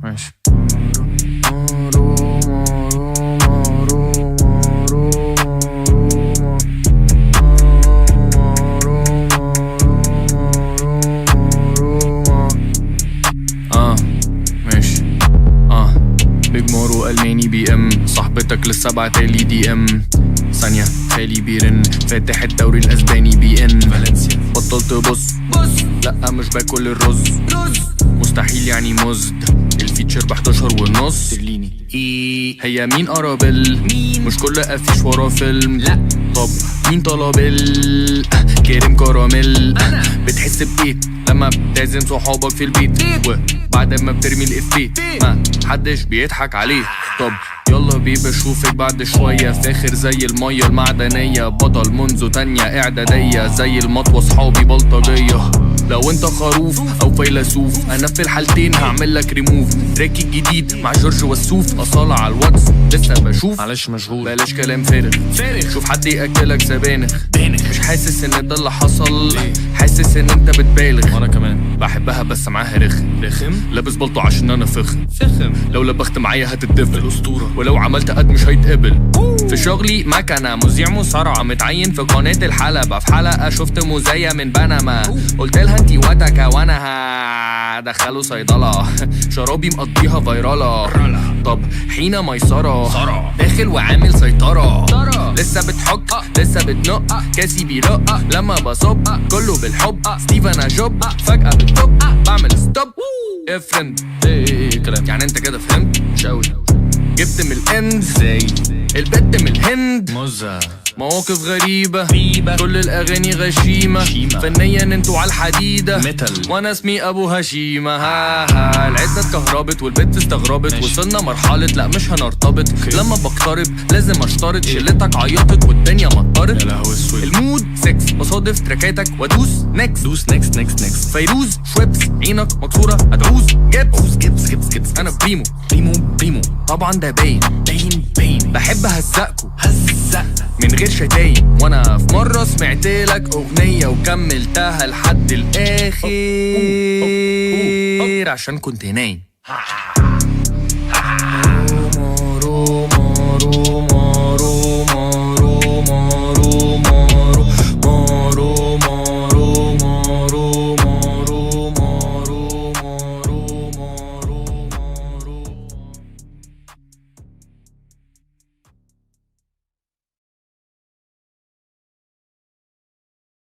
ماشي. ماشي. بيج مارو ألماني بي ام، صاحبتك لسه بعتالي دي ام. ثانية خالي بيرن، فاتح الدوري الاسباني بي ان فالنسيا. بطلت بص لأ مش باكل الرز، مستحيل يعني مزد. الفيتشر ب11.5 هي مين أرابيل؟ مش كل قفيش ورا فيلم. لا طب مين طلابيل؟ كريم كراميل. بتحس بإيه لما بتعزم صحابك في البيت وبعد ما بترمي الإفيه ما حدش بيضحك عليه؟ طب يلا بيبا اشوفك بعد شوية، فاخر زي المية المعدنية، بطل منذ تانية اعدادية، زي المطوة صحابي بلطجية. لو انت خروف او فيلسوف انا في الحالتين هعملك ريموف. تراكي الجديد مع جورج وسوف، اصالة على الواتس لسه بشوف. معلش مشغول، بلاش كلام فارغ. شوف حد ياكلك سبانخ. مش حاسس ان ده اللي حصل، حاسس ان انت بتبالغ. وانا كمان بحبها بس معاها رخم. لابس بلطو عشان انا فخم. لو لبخت معايا هتتدفل الاسطوره، ولو عملت قد مش هيتقبل. في شغلي مكنه مذيع مصارعه، متعين في قناه الحلبه. في حلقه شفت مذيع من بنما، قلت لها انتي واتكا وانا هدخله صيدله. شرابي مقضيها فيراله. طب حين ميسره داخل وعامل سيطره. لسه بتحك لسه بتنق، كاسي بيرق لما بصب. كله بالحب ستيفن اجوب، فجأة بالطب بعمل ستوب. ايه فريند ايه كلام يعني انت كده فهمت؟ مش قوي. جبت من الاند زي البت من الهند. موزة مواقف غريبة كل الاغاني غشيمة. فنيا انتوا على الحديدة ميتال، وانا اسمي ابو هشيمة. ها العدة اتكهربت والبت استغربت. وصلنا مرحلة لا مش هنرتبط. لما بقترب لازم اشترط. شلتك عيطت والدنيا مطرت. يا لهوي اسود. المود سكس، بصادف تراكاتك وادوس نكس. فيروز شويبس عينك مكسورة هتعوز جبس. انا بريمو طبعا ده باين. بحب اهزقكوا من غير شتايم. وانا في مرة سمعتلك اغنية وكملتها لحد الاخر عشان كنت نايم.